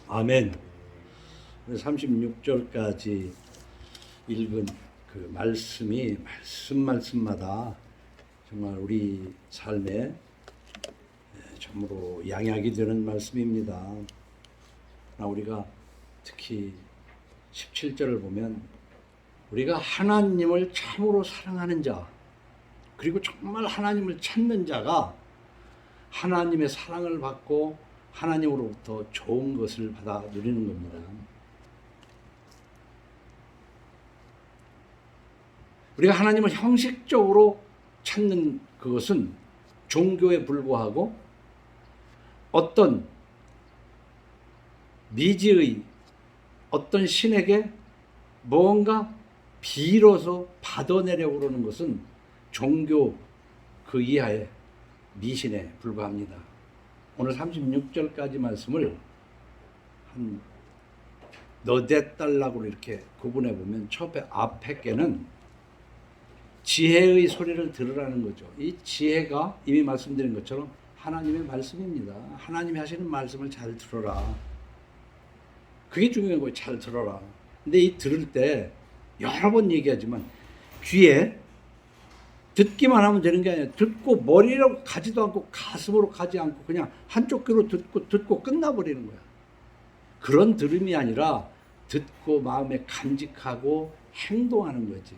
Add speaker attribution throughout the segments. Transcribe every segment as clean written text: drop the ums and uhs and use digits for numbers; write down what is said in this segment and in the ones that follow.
Speaker 1: 아멘. 36절까지 읽은 그 말씀이 말씀마다 정말 우리 삶에 참으로 양약이 되는 말씀입니다. 우리가 특히 17절을 보면 우리가 하나님을 참으로 사랑하는 자, 그리고 정말 하나님을 찾는 자가 하나님의 사랑을 받고 하나님으로부터 좋은 것을 받아 누리는 겁니다. 우리가 하나님을 형식적으로 찾는 그것은 종교에 불과하고 어떤 미지의 어떤 신에게 뭔가 빌어서 받아내려고 그러는 것은 종교 그 이하의 미신에 불과합니다. 오늘 36절까지 말씀을 한 너댓 달락으로 이렇게 구분해 보면 앞에 게는 지혜의 소리를 들으라는 거죠. 이 지혜가 이미 말씀드린 것처럼 하나님의 말씀입니다. 하나님이 하시는 말씀을 잘 들어라. 그게 중요한 거예요. 잘 들어라. 근데 이 들을 때 여러 번 얘기하지만 귀에 듣기만 하면 되는 게 아니라 듣고 머리로 가지도 않고 가슴으로 가지 않고 그냥 한쪽 귀로 듣고 끝나버리는 거야. 그런 들음이 아니라 듣고 마음에 간직하고 행동하는 거지.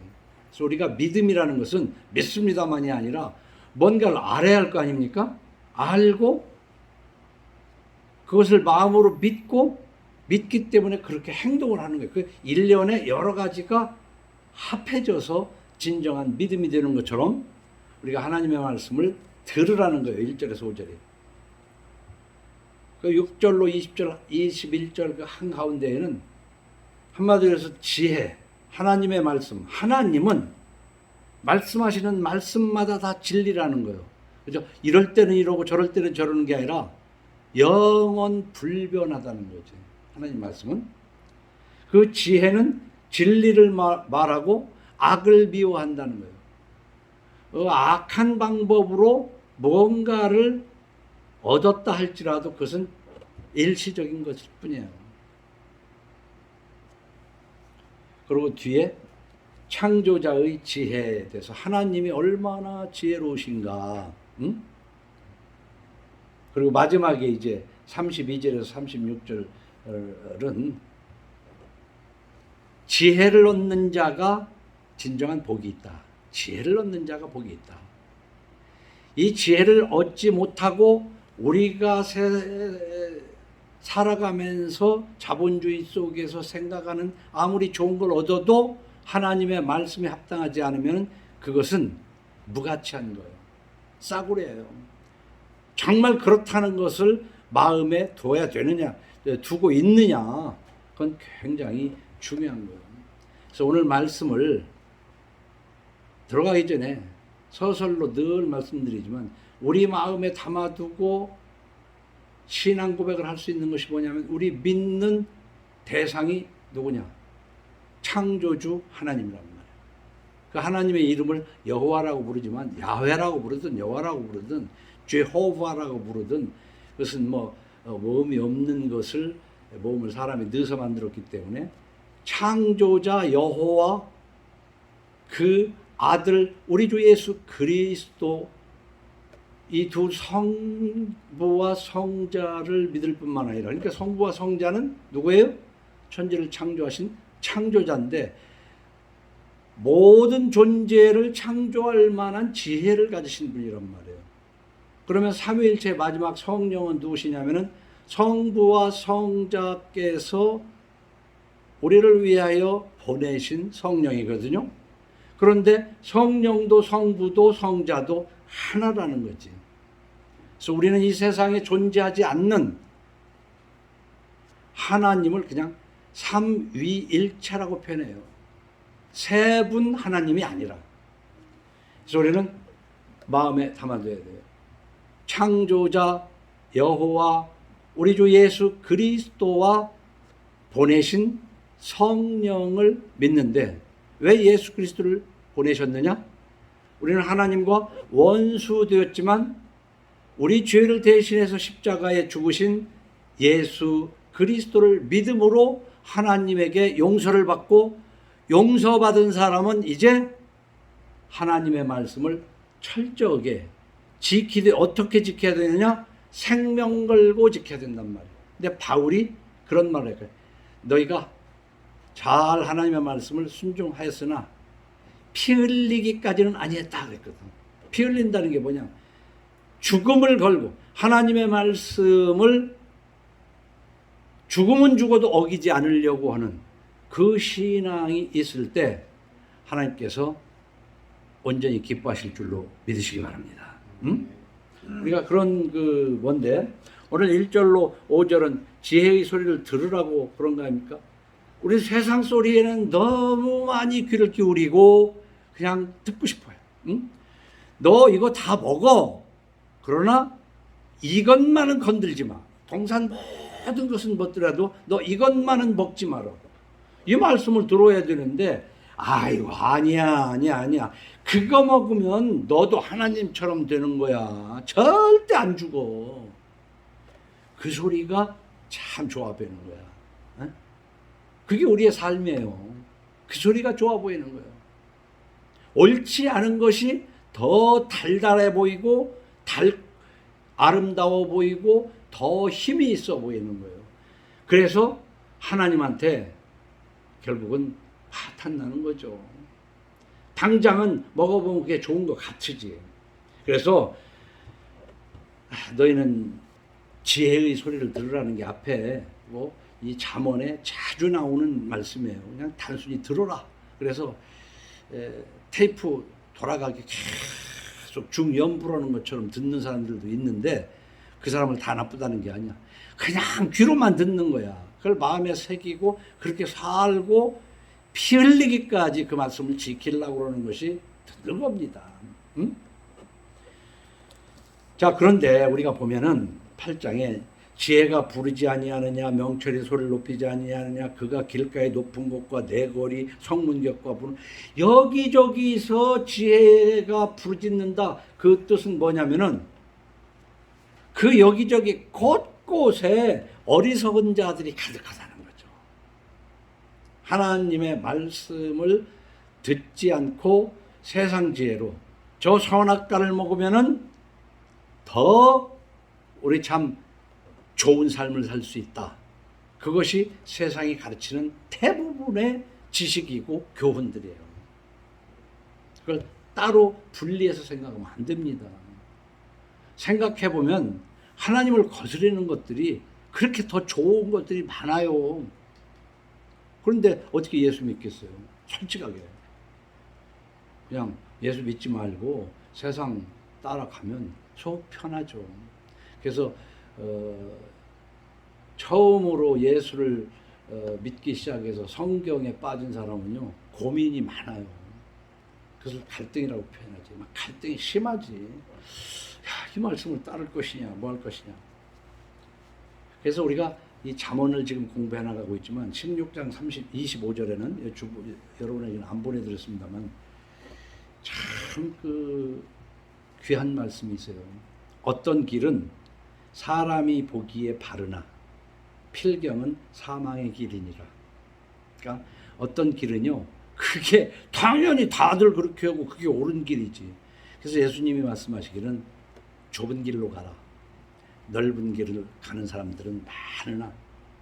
Speaker 1: 그래서 우리가 믿음이라는 것은 믿습니다만이 아니라 뭔가를 알아야 할 거 아닙니까? 알고 그것을 마음으로 믿기 때문에 그렇게 행동을 하는 거예요. 그 일련의 여러 가지가 합해져서 진정한 믿음이 되는 것처럼 우리가 하나님의 말씀을 들으라는 거예요. 1절에서 5절에. 그 6절로 20절, 21절 그 한가운데에는 한마디로 해서 지혜, 하나님의 말씀. 하나님은 말씀하시는 말씀마다 다 진리라는 거예요. 그죠? 이럴 때는 이러고 저럴 때는 저러는 게 아니라 영원 불변하다는 거죠. 하나님 말씀은. 그 지혜는 진리를 말하고 악을 미워한다는 거예요. 악한 방법으로 뭔가를 얻었다 할지라도 그것은 일시적인 것일 뿐이에요. 그리고 뒤에 창조자의 지혜에 대해서 하나님이 얼마나 지혜로우신가. 응? 그리고 마지막에 이제 32절에서 36절은 지혜를 얻는 자가 진정한 복이 있다. 지혜를 얻는 자가 복이 있다. 이 지혜를 얻지 못하고 우리가 살아가면서 자본주의 속에서 생각하는 아무리 좋은 걸 얻어도 하나님의 말씀에 합당하지 않으면 그것은 무가치한 거예요. 싸구려예요. 정말 그렇다는 것을 마음에 둬야 되느냐, 두고 있느냐, 그건 굉장히 중요한 거예요. 그래서 오늘 말씀을 들어가기 전에 서설로 늘 말씀드리지만 우리 마음에 담아두고 신앙 고백을 할 수 있는 것이 뭐냐면 우리 믿는 대상이 누구냐? 창조주 하나님이란 말이에요. 그 하나님의 이름을 여호와라고 부르지만 야훼라고 부르든 여호와라고 부르든 제호바라고 부르든 그것은 모음이 없는 것을 모음을 사람이 넣어서 만들었기 때문에 창조자 여호와 그 아들 우리 주 예수 그리스도 이 두 성부와 성자를 믿을 뿐만 아니라 그러니까 성부와 성자는 누구예요? 천지를 창조하신 창조자인데 모든 존재를 창조할 만한 지혜를 가지신 분이란 말이에요. 그러면 삼위일체 마지막 성령은 누구시냐면은 성부와 성자께서 우리를 위하여 보내신 성령이거든요. 그런데 성령도 성부도 성자도 하나라는 거지. 그래서 우리는 이 세상에 존재하지 않는 하나님을 그냥 삼위일체라고 표현해요. 세 분 하나님이 아니라. 그래서 우리는 마음에 담아둬야 돼요. 창조자 여호와 우리 주 예수 그리스도와 보내신 성령을 믿는데 왜 예수 그리스도를 보내셨느냐? 우리는 하나님과 원수되었지만 우리 죄를 대신해서 십자가에 죽으신 예수 그리스도를 믿음으로 하나님에게 용서를 받고 용서받은 사람은 이제 하나님의 말씀을 철저하게 지키되 어떻게 지켜야 되느냐? 생명 걸고 지켜야 된단 말이에요. 근데 바울이 그런 말을 해요. 너희가 잘 하나님의 말씀을 순종하였으나 피 흘리기까지는 아니했다 그랬거든. 피 흘린다는 게 뭐냐? 죽음을 걸고 하나님의 말씀을 죽으면 죽어도 어기지 않으려고 하는 그 신앙이 있을 때 하나님께서 온전히 기뻐하실 줄로 믿으시기 바랍니다. 응? 우리가 그런 뭔데 오늘 1절로 5절은 지혜의 소리를 들으라고 그런 거 아닙니까? 우리 세상 소리에는 너무 많이 귀를 기울이고 그냥 듣고 싶어요. 응? 너 이거 다 먹어. 그러나 이것만은 건들지 마. 동산 모든 것은 먹더라도 너 이것만은 먹지 마라. 이 말씀을 들어야 되는데 아이고 아니야. 그거 먹으면 너도 하나님처럼 되는 거야. 절대 안 죽어. 그 소리가 참 좋아 보이는 거야. 에? 그게 우리의 삶이에요. 그 소리가 좋아 보이는 거예요. 옳지 않은 것이 더 달달해 보이고 아름다워 보이고 더 힘이 있어 보이는 거예요. 그래서 하나님한테 결국은 파탄나는 거죠. 당장은 먹어보면 그게 좋은 것 같으지. 그래서 너희는 지혜의 소리를 들으라는 게 앞에 이 잠언에 자주 나오는 말씀이에요. 그냥 단순히 들어라. 그래서 테이프 돌아가게 계속 중연 부르는 것처럼 듣는 사람들도 있는데 그 사람을 다 나쁘다는 게 아니야. 그냥 귀로만 듣는 거야. 그걸 마음에 새기고 그렇게 살고 피 흘리기까지 그 말씀을 지키려고 그러는 것이 듣는 겁니다. 응? 자, 그런데 우리가 보면은 8장에 지혜가 부르지 아니하느냐, 명철이 소리를 높이지 아니하느냐, 그가 길가의 높은 곳과 내거리 성문격과 부르는 여기저기서 지혜가 부르짖는다. 그 뜻은 뭐냐면은 그 여기저기 곳곳에 어리석은 자들이 가득하다는 거죠. 하나님의 말씀을 듣지 않고 세상 지혜로 저 선악과를 먹으면은 더 우리 참 좋은 삶을 살 수 있다. 그것이 세상이 가르치는 대부분의 지식이고 교훈들이에요. 그걸 따로 분리해서 생각하면 안 됩니다. 생각해보면 하나님을 거스르는 것들이 그렇게 더 좋은 것들이 많아요. 그런데 어떻게 예수 믿겠어요? 솔직하게. 그냥 예수 믿지 말고 세상 따라가면 속 편하죠. 그래서 처음으로 예수를 믿기 시작해서 성경에 빠진 사람은요 고민이 많아요. 그것을 갈등이라고 표현하지. 막 갈등이 심하지. 야, 이 말씀을 따를 것이냐, 뭐 할 것이냐. 그래서 우리가 이 잠언을 지금 공부해 나가고 있지만 16장 25절에는 여러분에게는 안 보내드렸습니다만 참 귀한 말씀이 있어요. 어떤 길은 사람이 보기에 바르나 필경은 사망의 길이니라. 그러니까 어떤 길은요 그게 당연히 다들 그렇게 하고 그게 옳은 길이지. 그래서 예수님이 말씀하시기는 좁은 길로 가라. 넓은 길을 가는 사람들은 많으나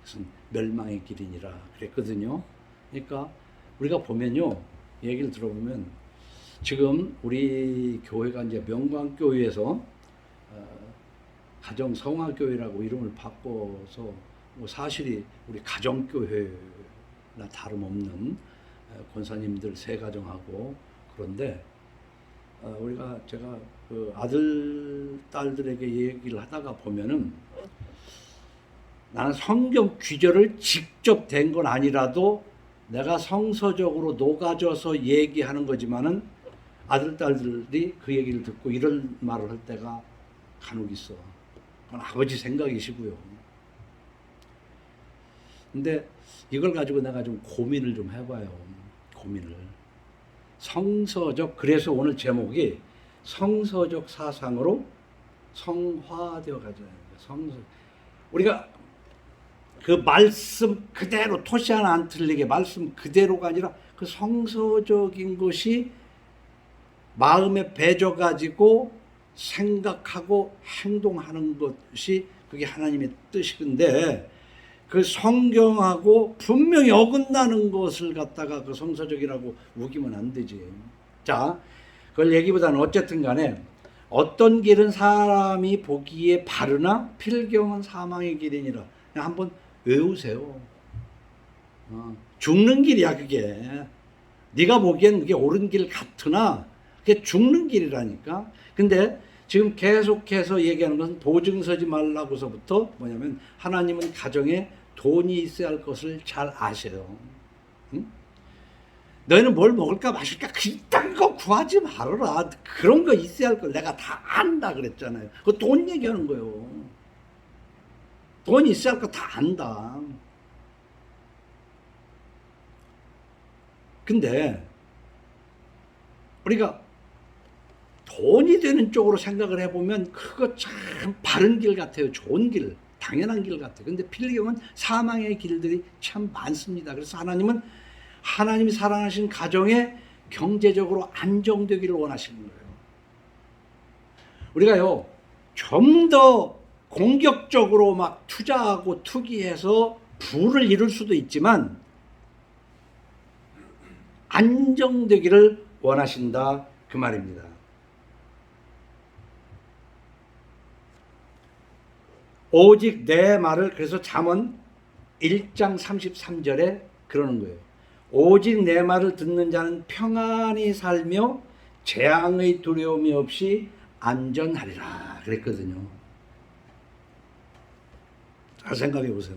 Speaker 1: 그것은 멸망의 길이니라 그랬거든요. 그러니까 우리가 보면요 얘기를 들어보면 지금 우리 교회가 이제 명광교회에서 가정성화교회라고 이름을 바꿔서 사실이 우리 가정교회나 다름없는 권사님들 세 가정하고 그런데 제가 그 아들 딸들에게 얘기를 하다가 보면은 나는 성경 귀절을 직접 된 건 아니라도 내가 성서적으로 녹아져서 얘기하는 거지만은 아들 딸들이 그 얘기를 듣고 이런 말을 할 때가 간혹 있어. 그건 아버지 생각이시고요. 근데 이걸 가지고 내가 좀 고민을 좀 해봐요. 고민을. 성서적, 그래서 오늘 제목이 성서적 사상으로 성화되어 가자. 우리가 그 말씀 그대로 토시 하나 안 틀리게 말씀 그대로가 아니라 그 성서적인 것이 마음에 배져 가지고 생각하고 행동하는 것이 그게 하나님의 뜻인데 그 성경하고 분명히 어긋나는 것을 갖다가 그 성서적이라고 우기면 안 되지. 자, 그걸 얘기보다는 어쨌든 간에 어떤 길은 사람이 보기에 바르나 필경은 사망의 길이니라. 그냥 한번 외우세요. 죽는 길이야 그게. 네가 보기엔 그게 옳은 길 같으나 그게 죽는 길이라니까. 근데 지금 계속해서 얘기하는 것은 보증서지 말라고서부터 뭐냐면 하나님은 가정에 돈이 있어야 할 것을 잘 아셔요. 응? 너희는 뭘 먹을까 마실까 그딴 거 구하지 말아라. 그런 거 있어야 할 걸 내가 다 안다 그랬잖아요. 그 돈 얘기하는 거예요. 돈 있어야 할 거 다 안다. 근데 우리가 돈이 되는 쪽으로 생각을 해보면 그거 참 바른 길 같아요. 좋은 길, 당연한 길 같아요. 근데 필경은 사망의 길들이 참 많습니다. 그래서 하나님은 하나님이 사랑하신 가정에 경제적으로 안정되기를 원하시는 거예요. 우리가요, 좀 더 공격적으로 막 투자하고 투기해서 부를 이룰 수도 있지만 안정되기를 원하신다 그 말입니다. 오직 내 말을 그래서 잠언 1장 33절에 그러는 거예요. 오직 내 말을 듣는 자는 평안히 살며 재앙의 두려움이 없이 안전하리라 그랬거든요. 잘 생각해 보세요.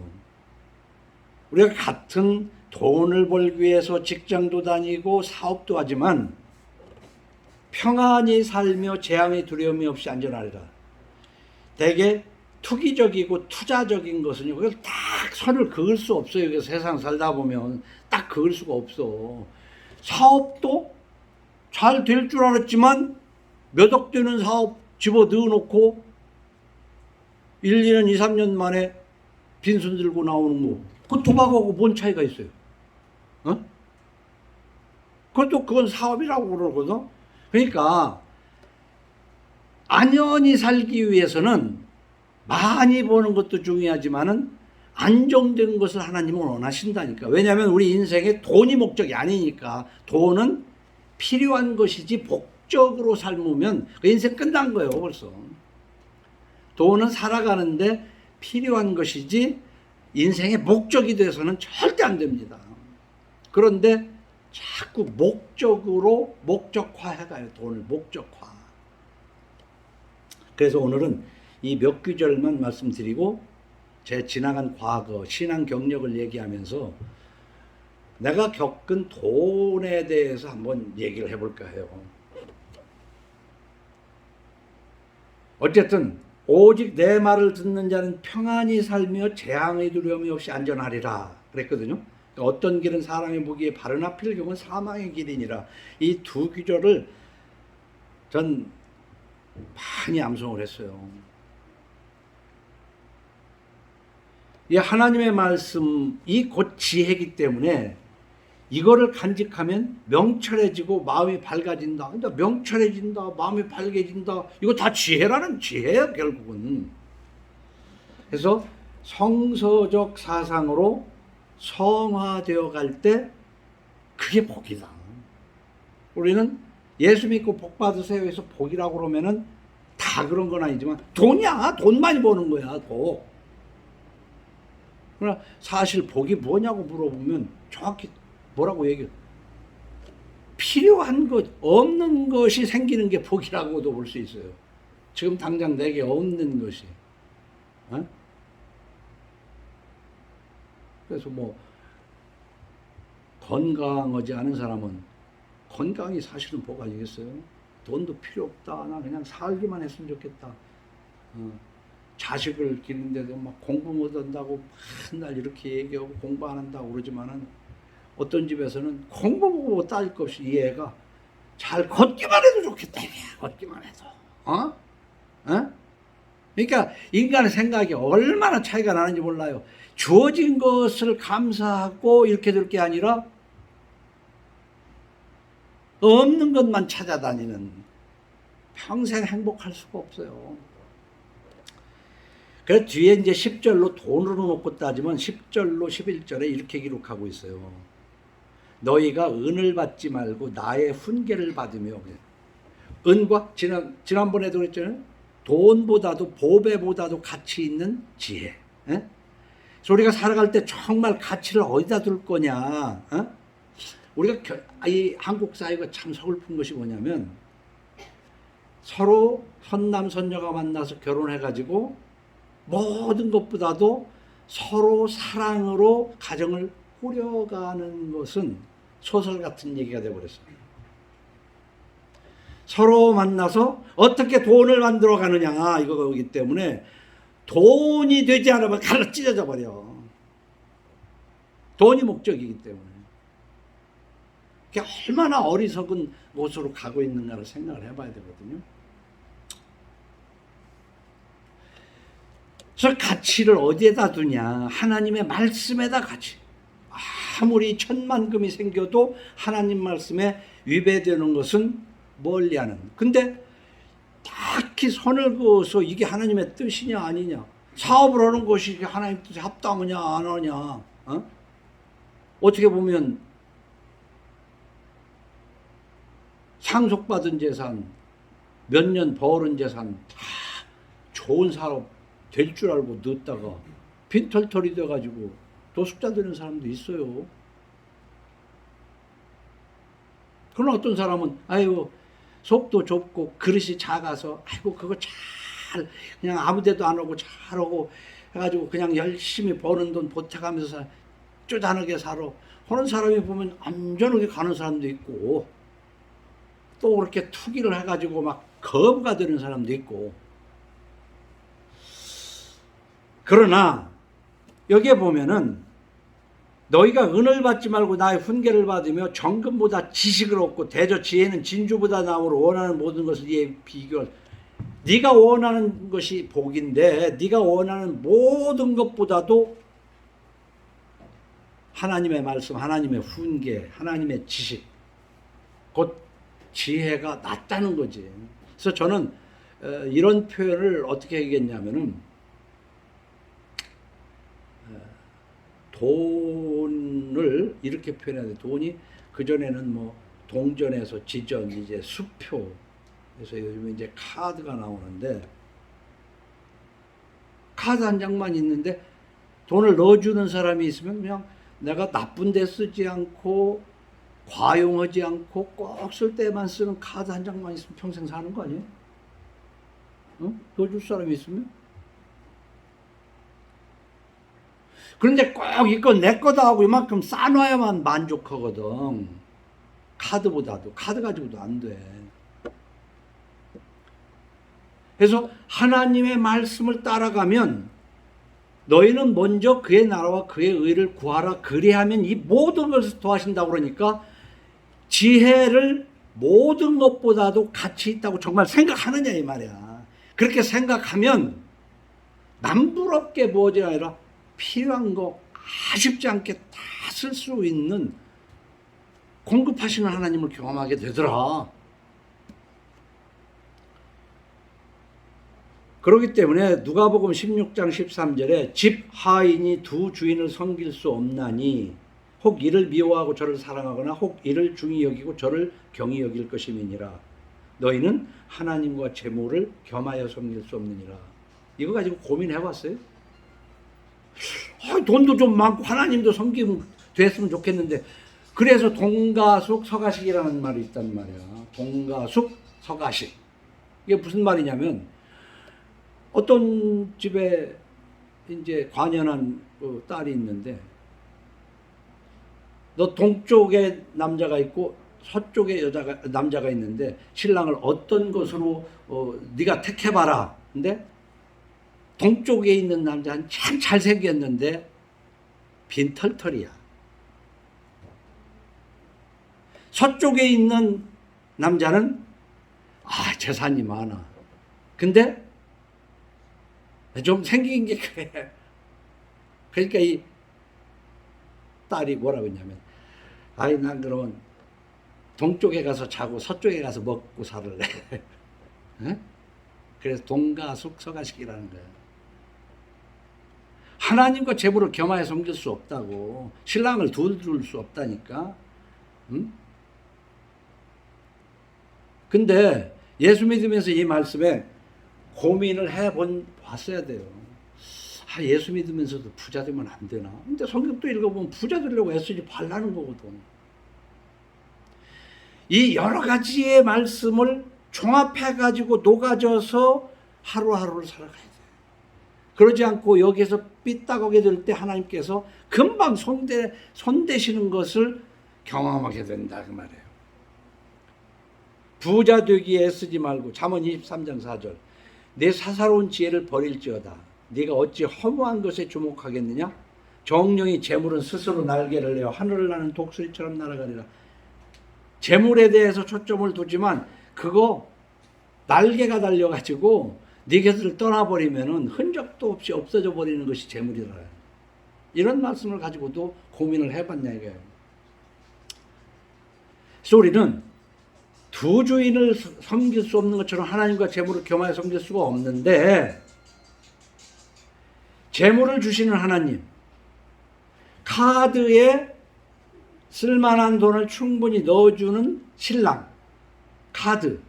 Speaker 1: 우리가 같은 돈을 벌기 위해서 직장도 다니고 사업도 하지만 평안히 살며 재앙의 두려움이 없이 안전하리라. 대개 투기적이고 투자적인 것은요, 그걸 딱 선을 그을 수 없어요. 그래서 세상 살다 보면 딱 그을 수가 없어. 사업도 잘 될 줄 알았지만 몇 억 되는 사업 집어 넣어놓고 1, 2년, 2, 3년 만에 빈손 들고 나오는 거. 그 도박하고 뭔 차이가 있어요? 어? 그건 사업이라고 그러거든. 그러니까 안연히 살기 위해서는 많이 버는 것도 중요하지만은 안정된 것을 하나님은 원하신다니까. 왜냐하면 우리 인생에 돈이 목적이 아니니까. 돈은 필요한 것이지 목적으로 삶으면 그 인생 끝난 거예요 벌써. 돈은 살아가는데 필요한 것이지 인생의 목적이 돼서는 절대 안 됩니다. 그런데 자꾸 목적으로 목적화해가요. 돈을 목적화. 그래서 오늘은 이 몇 구절만 말씀드리고 제 지나간 과거 신앙 경력을 얘기하면서 내가 겪은 돈에 대해서 한번 얘기를 해볼까 해요. 어쨌든 오직 내 말을 듣는 자는 평안히 살며 재앙의 두려움이 없이 안전하리라 그랬거든요. 어떤 길은 사람의 보기에 바르나 필경은 사망의 길이니라. 이 두 구절을 전 많이 암송을 했어요. 이 하나님의 말씀이 곧 지혜이기 때문에 이거를 간직하면 명철해지고 마음이 밝아진다. 근데 명철해진다, 마음이 밝아진다. 이거 다 지혜라는 지혜야 결국은. 그래서 성서적 사상으로 성화되어 갈 때 그게 복이다. 우리는 예수 믿고 복 받으세요 해서 복이라고 그러면은 다 그런 건 아니지만 돈이야. 돈 많이 버는 거야. 복. 그러나 사실 복이 뭐냐고 물어보면 정확히 뭐라고 얘기해? 필요한 것, 없는 것이 생기는 게 복이라고도 볼 수 있어요. 지금 당장 내게 없는 것이. 어? 그래서 뭐 건강하지 않은 사람은 건강이 사실은 복 아니겠어요? 돈도 필요 없다. 나 그냥 살기만 했으면 좋겠다. 자식을 기르는데도 막 공부 못한다고 맨날 이렇게 얘기하고 공부 안 한다고 그러지만은 어떤 집에서는 공부 보고 따질 것 없이 이 애가 잘 걷기만 해도 좋겠다. 걷기만 해도. 그러니까 인간의 생각이 얼마나 차이가 나는지 몰라요. 주어진 것을 감사하고 이렇게 될 게 아니라 없는 것만 찾아다니는, 평생 행복할 수가 없어요. 그래서 뒤에 이제 10절로 돈으로 놓고 따지면 10절로 11절에 이렇게 기록하고 있어요. 너희가 은을 받지 말고 나의 훈계를 받으며. 은과 지난번에도 그랬잖아요. 돈보다도 보배보다도 가치 있는 지혜. 에? 그래서 우리가 살아갈 때 정말 가치를 어디다 둘 거냐. 우리가 이 한국 사회가 참 서글픈 것이 뭐냐면 서로 선남 선녀가 만나서 결혼해가지고 모든 것보다도 서로 사랑으로 가정을 꾸려가는 것은 소설 같은 얘기가 되어버렸어요. 서로 만나서 어떻게 돈을 만들어 가느냐 이거기 때문에 돈이 되지 않으면 갈라 찢어져 버려. 돈이 목적이기 때문에. 그게 얼마나 어리석은 곳으로 가고 있는가를 생각을 해봐야 되거든요. 그래서 가치를 어디에다 두냐? 하나님의 말씀에다 가치. 아무리 천만금이 생겨도 하나님 말씀에 위배되는 것은 멀리하는. 근데 딱히 선을 그어서 이게 하나님의 뜻이냐 아니냐, 사업을 하는 것이 하나님 뜻에 합당하냐 안 하냐, 어떻게 보면 상속받은 재산, 몇 년 벌은 재산 다 좋은 사업 될 줄 알고 넣었다가 빈털털이 돼가지고 도숙자 되는 사람도 있어요. 그러나 어떤 사람은 아이고 속도 좁고 그릇이 작아서 아이고 그거 잘 그냥 아무데도 안 오고 잘하고 해가지고 그냥 열심히 버는 돈 보태가면서 쪼잔하게 살아 하는 사람이 보면 안전하게 가는 사람도 있고, 또 그렇게 투기를 해가지고 막 거부가 되는 사람도 있고. 그러나 여기에 보면은 너희가 은을 받지 말고 나의 훈계를 받으며 정금보다 지식을 얻고 대저 지혜는 진주보다 나무로 원하는 모든 것을 이에 비교. 네가 원하는 것이 복인데 네가 원하는 모든 것보다도 하나님의 말씀, 하나님의 훈계, 하나님의 지식, 곧 지혜가 낫다는 거지. 그래서 저는 이런 표현을 어떻게 하겠냐면은 돈을 이렇게 표현해야 돼. 돈이 그전에는 뭐 동전에서 지전, 이제 수표, 그래서 요즘에 이제 카드가 나오는데, 카드 한 장만 있는데 돈을 넣어주는 사람이 있으면 그냥 내가 나쁜 데 쓰지 않고 과용하지 않고 꼭 쓸 때만 쓰는 카드 한 장만 있으면 평생 사는 거 아니에요? 넣어줄 사람이 있으면? 그런데 꼭 이거 내 거다 하고 이만큼 싸놔야만 만족하거든. 카드보다도. 카드 가지고도 안 돼. 그래서 하나님의 말씀을 따라가면 너희는 먼저 그의 나라와 그의 의를 구하라. 그리하면 이 모든 것을 더하신다고 그러니까 지혜를 모든 것보다도 가치 있다고 정말 생각하느냐 이 말이야. 그렇게 생각하면 남부럽게 뭐지 아니라 필요한 거 아쉽지 않게 다 쓸 수 있는 공급하시는 하나님을 경험하게 되더라. 그렇기 때문에 누가복음 16장 13절에 집 하인이 두 주인을 섬길 수 없나니 혹 이를 미워하고 저를 사랑하거나 혹 이를 중히 여기고 저를 경히 여길 것임이니라. 너희는 하나님과 재물을 겸하여 섬길 수 없느니라. 이거 가지고 고민해봤어요? 돈도 좀 많고 하나님도 섬기면 됐으면 좋겠는데, 그래서 동가숙 서가식이라는 말이 있단 말이야. 동가숙 서가식. 이게 무슨 말이냐면, 어떤 집에 이제 관연한 딸이 있는데, 너 동쪽에 남자가 있고 서쪽에 남자가 있는데 신랑을 어떤 것으로 네가 택해봐라. 근데 동쪽에 있는 남자는 참 잘생겼는데 빈털털이야. 서쪽에 있는 남자는 재산이 많아. 근데 좀 생긴 게 그래. 그러니까 이 딸이 뭐라고 했냐면, 아이 난 그러면 동쪽에 가서 자고 서쪽에 가서 먹고 살을래. 응? 그래서 동가숙서가식이라는 거예요. 하나님과 재물을 겸하여 섬길 수 없다고. 신랑을 둘 수 없다니까. 응? 근데 예수 믿으면서 이 말씀에 고민을 봤어야 돼요. 아, 예수 믿으면서도 부자 되면 안 되나? 근데 성경도 읽어보면 부자 되려고 애쓰지 말라는 거거든. 이 여러 가지의 말씀을 종합해가지고 녹아져서 하루하루를 살아가야 돼. 그러지 않고 여기에서 삐딱하게 될 때 하나님께서 금방 손대시는 것을 경험하게 된다 그 말이에요. 부자 되기에 애쓰지 말고. 잠언 23장 4절. 내 사사로운 지혜를 버릴지어다. 네가 어찌 허무한 것에 주목하겠느냐? 정령이 재물은 스스로 날개를 내어 하늘을 나는 독수리처럼 날아가리라. 재물에 대해서 초점을 두지만 그거 날개가 달려가지고 네 곁을 떠나버리면은 흔적도 없이 없어져 버리는 것이 재물이라. 이런 말씀을 가지고도 고민을 해봤냐 이거예요. 그래서 우리는 두 주인을 섬길 수 없는 것처럼 하나님과 재물을 겸하여 섬길 수가 없는데, 재물을 주시는 하나님, 카드에 쓸만한 돈을 충분히 넣어주는 신랑, 카드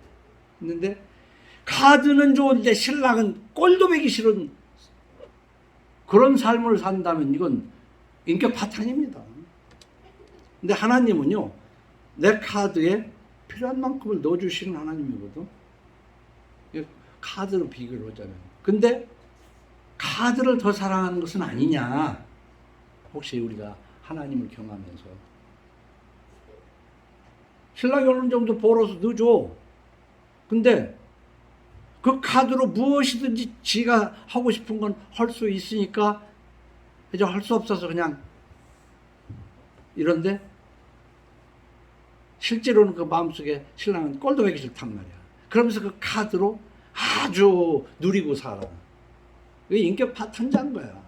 Speaker 1: 있는데, 카드는 좋은데 신랑은 꼴도 보기 싫은 그런 삶을 산다면 이건 인격 파탄입니다. 근데 하나님은요, 내 카드에 필요한 만큼을 넣어주시는 하나님이거든. 카드로 비교를 하자면. 근데 카드를 더 사랑하는 것은 아니냐? 혹시 우리가 하나님을 경하면서 신랑이 어느 정도 벌어서 넣어줘. 근데 그 카드로 무엇이든지 지가 하고 싶은 건 할 수 있으니까 이제 할 수 없어서 그냥 이런데, 실제로는 그 마음속에 신랑은 꼴도 보기 싫단 말이야. 그러면서 그 카드로 아주 누리고 살아. 그게 인격 파탄자인 거야.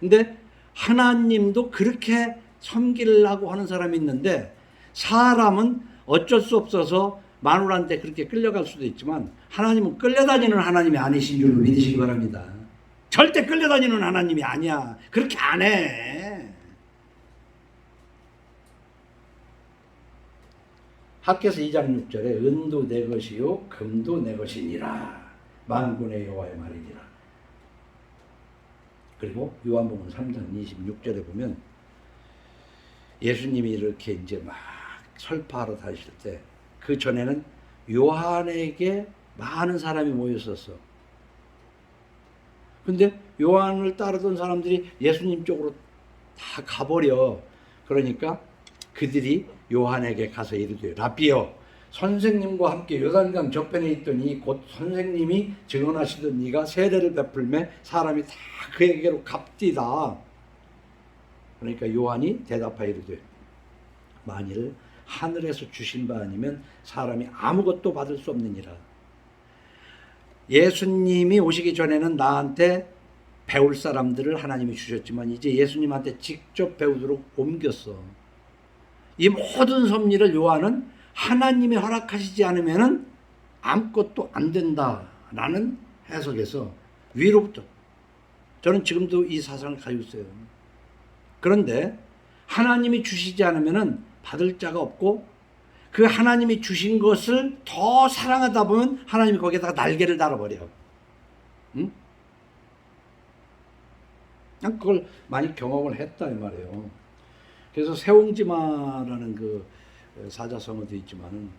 Speaker 1: 근데 하나님도 그렇게 섬기려고 하는 사람이 있는데, 사람은 어쩔 수 없어서 마누라한테 그렇게 끌려갈 수도 있지만 하나님은 끌려다니는 하나님이 아니신 줄 믿으시기 바랍니다. 절대 끌려다니는 하나님이 아니야. 그렇게 안 해. 학개서 2장 6절에 은도 내 것이요 금도 내 것이니라. 만군의 여호와의 말이니라. 그리고 요한복음 3장 26절에 보면 예수님이 이렇게 이제 막 설파하러 다니실 때, 그 전에는 요한에게 많은 사람이 모였었어. 근데 요한을 따르던 사람들이 예수님 쪽으로 다 가버려. 그러니까 그들이 요한에게 가서 이르되, 라비여, 선생님과 함께 요단강 저편에 있더니 곧 선생님이 증언하시던 이가 세례를 베풀매 사람이 다 그에게로 갑디다. 그러니까 요한이 대답하여 이르되, 만일 하늘에서 주신 바 아니면 사람이 아무것도 받을 수 없느니라. 예수님이 오시기 전에는 나한테 배울 사람들을 하나님이 주셨지만 이제 예수님한테 직접 배우도록 옮겼어. 이 모든 섭리를 요한은 하나님이 허락하시지 않으면 아무것도 안 된다라는 해석에서 위로부터, 저는 지금도 이 사상을 가지고 있어요. 그런데 하나님이 주시지 않으면 받을 자가 없고, 그 하나님이 주신 것을 더 사랑하다 보면 하나님이 거기에다가 날개를 달아버려. 응? 그걸 많이 경험을 했다 이 말이에요. 그래서 세옹지마라는 그 사자성어도 있지만은,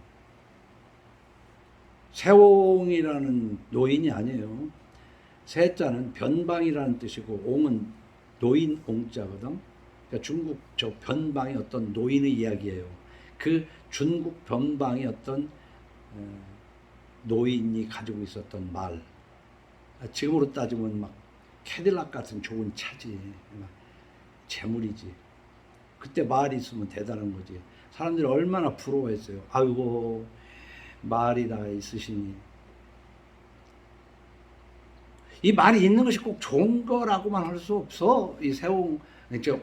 Speaker 1: 세옹이라는 노인이 아니에요. 세자는 변방이라는 뜻이고 옹은 노인 옹자거든. 그러니까 중국 저 변방의 어떤 노인의 이야기예요. 그 중국 변방의 어떤 노인이 가지고 있었던 말, 지금으로 따지면 막 캐딜락 같은 좋은 차지, 막 재물이지. 그때 말이 있으면 대단한 거지. 사람들이 얼마나 부러워했어요. 아이고 말이 다 있으시니. 이 말이 있는 것이 꼭 좋은 거라고만 할 수 없어. 이 세옹,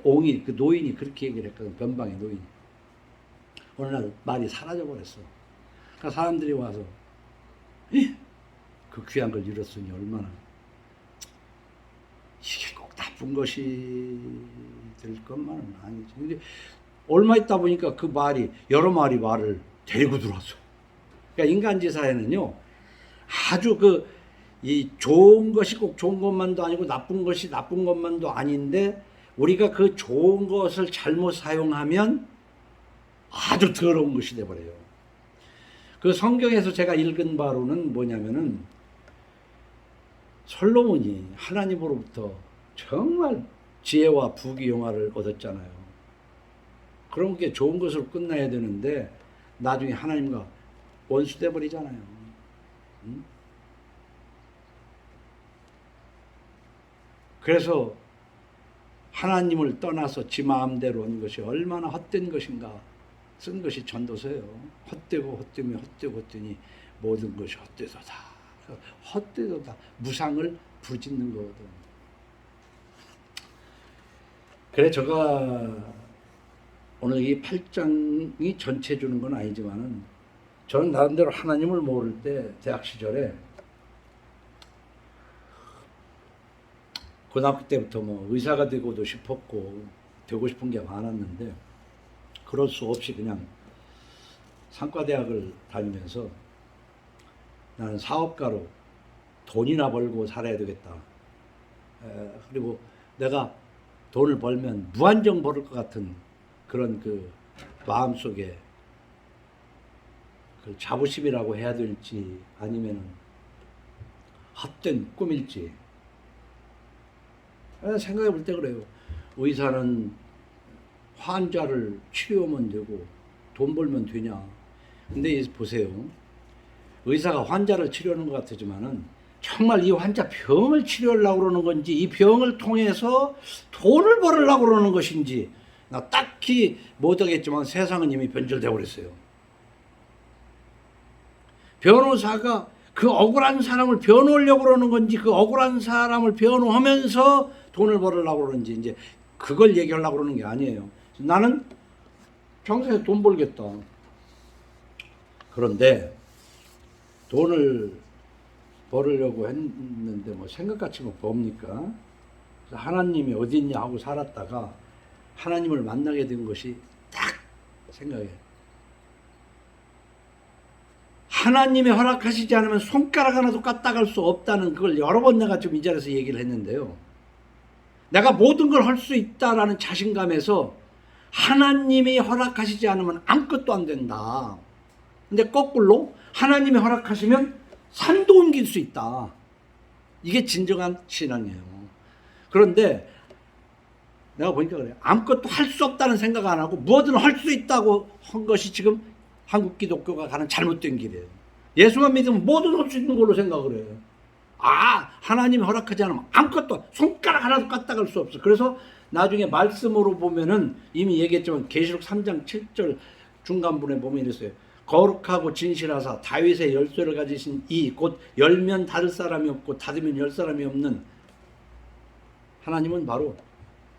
Speaker 1: 옹이, 그 노인이 그렇게 얘기를 했거든. 변방의 노인이. 어느 날 말이 사라져 버렸어. 그러니까 사람들이 와서 그 귀한 걸 잃었으니 얼마나 이게 꼭 나쁜 것이 될 것만은 아니지. 근데 얼마 있다 보니까 그 말이 여러 마리 말을 데리고 들어왔어. 그러니까 인간지사에는요 아주 이 좋은 것이 꼭 좋은 것만도 아니고 나쁜 것이 나쁜 것만도 아닌데 우리가 그 좋은 것을 잘못 사용하면 아주 더러운 것이 돼버려요. 그 성경에서 제가 읽은 바로는 뭐냐면은 솔로몬이 하나님으로부터 정말 지혜와 부귀영화를 얻었잖아요. 그런 게 좋은 것으로 끝나야 되는데 나중에 하나님과 원수돼 버리잖아요. 응? 그래서 하나님을 떠나서 지 마음대로 한 것이 얼마나 헛된 것인가 쓴 것이 전도서예요. 헛되고 헛되며 헛되고 헛되니 모든 것이 헛되도다. 헛되도다. 무상을 부르짖는 거거든. 그래 제가 오늘 이 8장이 전체 주는 건 아니지만은 저는 나름대로 하나님을 모를 때 대학 시절에 고등학교 때부터 뭐 의사가 되고도 싶었고 되고 싶은 게 많았는데 그럴 수 없이 그냥 상과대학을 다니면서 나는 사업가로 돈이나 벌고 살아야 되겠다. 그리고 내가 돈을 벌면 무한정 벌을 것 같은 그런 그 마음속에 그 자부심이라고 해야 될지 아니면은 헛된 꿈일지 생각해 볼 때 그래요. 의사는 환자를 치료하면 되고 돈 벌면 되냐. 근데 보세요. 의사가 환자를 치료하는 것 같지만은 정말 이 환자 병을 치료하려고 그러는 건지 이 병을 통해서 돈을 벌으려고 그러는 것인지 나 딱히 못하겠지만 세상은 이미 변절되어 버렸어요. 변호사가 그 억울한 사람을 변호하려고 그러는 건지 그 억울한 사람을 변호하면서 돈을 벌으려고 그러는지 이제 그걸 얘기하려고 그러는 게 아니에요. 나는 평소에 돈 벌겠다. 그런데 돈을 벌으려고 했는데 뭐 생각같이 뭐 뭡니까? 하나님이 어디 있냐 하고 살았다가 하나님을 만나게 된 것이 딱 생각해. 하나님이 허락하시지 않으면 손가락 하나도 까딱할 수 없다는 그걸 여러 번 내가 좀 이 자리에서 얘기를 했는데요. 내가 모든 걸 할 수 있다라는 자신감에서 하나님이 허락하시지 않으면 아무것도 안 된다. 근데 거꾸로 하나님이 허락하시면 산도 옮길 수 있다. 이게 진정한 신앙이에요. 그런데 내가 보니까 그래요. 아무것도 할 수 없다는 생각 안 하고 뭐든 할 수 있다고 한 것이 지금 한국 기독교가 가는 잘못된 길이에요. 예수만 믿으면 뭐든 할 수 있는 걸로 생각을 해요. 하나님이 허락하지 않으면 아무것도 손가락 하나도 까딱할 수 없어. 그래서 나중에 말씀으로 보면은 이미 얘기했지만 계시록 3장 7절 중간부분에 보면 이랬어요. 거룩하고 진실하사 다윗의 열쇠를 가지신 이 곧 열면 닫을 사람이 없고 닫으면 열 사람이 없는 하나님은 바로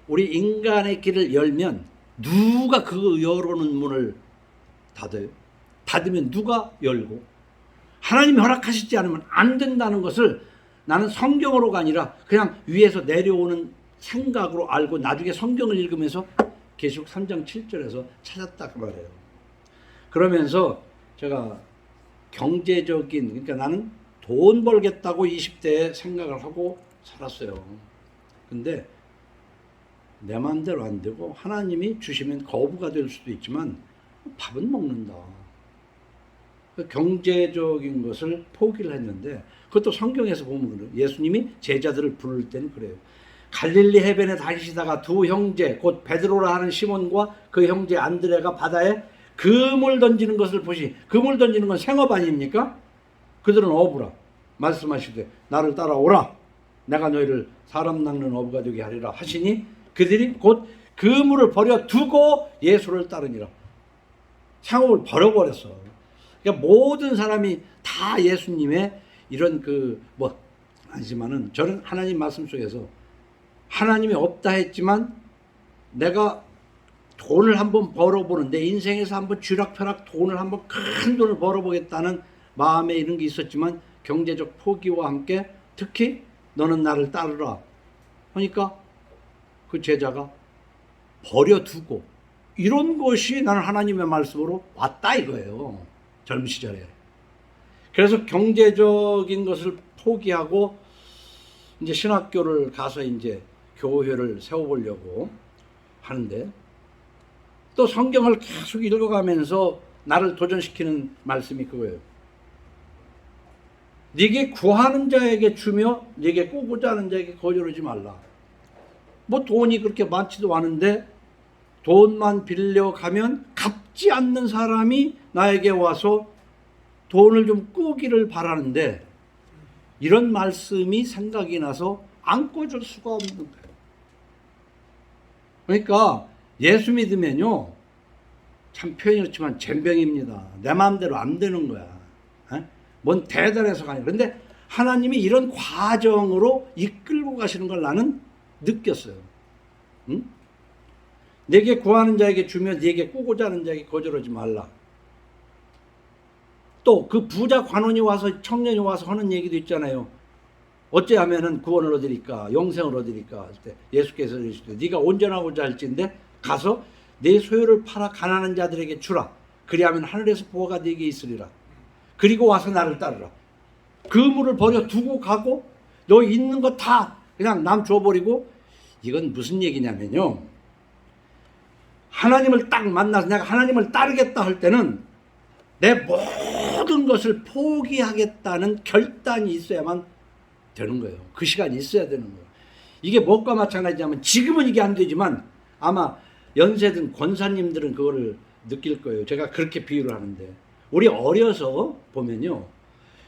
Speaker 1: 우리 인간의 길을 열면 누가 그 열어놓은 문을 닫아요? 닫으면 누가 열고 하나님이 허락하시지 않으면 안 된다는 것을 나는 성경으로가 아니라 그냥 위에서 내려오는 생각으로 알고 나중에 성경을 읽으면서 계시록 3장 7절에서 찾았다 그 말이에요. 그러면서 제가 경제적인 그러니까 나는 돈 벌겠다고 20대에 생각을 하고 살았어요. 근데 내 마음대로 안 되고 하나님이 주시면 거부가 될 수도 있지만 밥은 먹는다. 경제적인 것을 포기를 했는데 그것도 성경에서 보면 그래요. 예수님이 제자들을 부를 때는 그래요. 갈릴리 해변에 다니시다가 두 형제 곧 베드로라 하는 시몬과 그 형제 안드레가 바다에 금을 던지는 것을 보시. 금을 던지는 건 생업 아닙니까? 그들은 어부라 말씀하시되 나를 따라오라 내가 너희를 사람 낚는 어부가 되게 하리라 하시니 그들이 곧 그물을 버려 두고 예수를 따르니라. 상업을 버려버렸어. 그러니까 모든 사람이 다 예수님의 이런 아니지만은 저는 하나님 말씀 속에서 하나님이 없다 했지만 내가 돈을 한번 벌어보는, 내 인생에서 한번 쥐락펴락 돈을 한번 큰 돈을 벌어보겠다는 마음에 이런 게 있었지만 경제적 포기와 함께 특히 너는 나를 따르라 하니까 그 제자가 버려두고, 이런 것이 나는 하나님의 말씀으로 왔다 이거예요. 젊은 시절에. 그래서 경제적인 것을 포기하고 이제 신학교를 가서 이제 교회를 세워보려고 하는데, 또 성경을 계속 읽어가면서 나를 도전시키는 말씀이 그거예요. 네게 구하는 자에게 주며 네게 꾸고자 하는 자에게 거절하지 말라. 뭐 돈이 그렇게 많지도 않은데 돈만 빌려가면 갚지 않는 사람이 나에게 와서 돈을 좀 꾸기를 바라는데, 이런 말씀이 생각이 나서 안 꿔줄 수가 없는 거예요. 그러니까 예수 믿으면요, 참 표현이 그렇지만 젬병입니다. 내 마음대로 안 되는 거야. 뭔 대단해서가 아니라. 그런데 하나님이 이런 과정으로 이끌고 가시는 걸 나는 느꼈어요. 응? 내게 구하는 자에게 주며 네게 꾸고자 하는 자에게 거절하지 말라. 또 그 부자 관원이 와서, 청년이 와서 하는 얘기도 있잖아요. 어찌하면은 구원을 얻으리까, 영생을 얻으리까 할 때 예수께서 이르시되 네가 온전하고자 할진대 가서 내 소유를 팔아 가난한 자들에게 주라. 그리하면 하늘에서 보화가 네게 있으리라. 그리고 와서 나를 따르라. 그물을 버려 두고 가고 너 있는 거 다 그냥 남 줘버리고. 이건 무슨 얘기냐면요, 하나님을 딱 만나서 내가 하나님을 따르겠다 할 때는 내 모든 것을 포기하겠다는 결단이 있어야만 되는 거예요. 그 시간이 있어야 되는 거예요. 이게 뭐가 마찬가지냐면, 지금은 이게 안 되지만 아마 연세든 권사님들은 그거를 느낄 거예요. 제가 그렇게 비유를 하는데, 우리 어려서 보면요,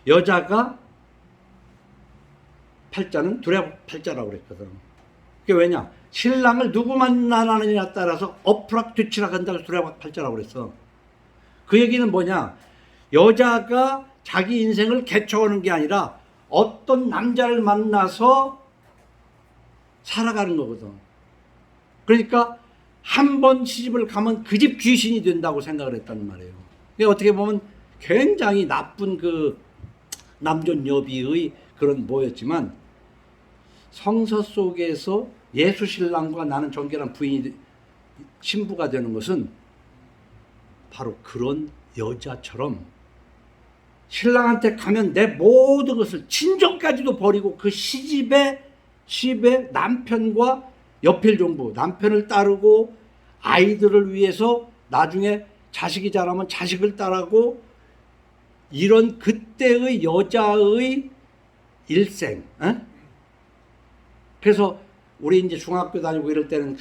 Speaker 1: 여자가 팔자는 두레박 팔자라고 그랬거든. 그게 왜냐? 신랑을 누구 만나느냐에 따라서 엎으락 뒤치락 한다고 두레박 팔자라고 그랬어. 그 얘기는 뭐냐? 여자가 자기 인생을 개척하는 게 아니라 어떤 남자를 만나서 살아가는 거거든. 그러니까 한 번 시집을 가면 그 집 귀신이 된다고 생각을 했단 말이에요. 그러니까 어떻게 보면 굉장히 나쁜 그 남존여비의 그런 모였지만, 성서 속에서 예수 신랑과 나는 정결한 부인이 신부가 되는 것은 바로 그런 여자처럼 신랑한테 가면 내 모든 것을, 친정까지도 버리고 그 시집에 남편과 여필종부, 남편을 따르고 아이들을 위해서 나중에 자식이 자라면 자식을 따르고, 이런 그때의 여자의 일생. 그래서 우리 이제 중학교 다니고 이럴 때는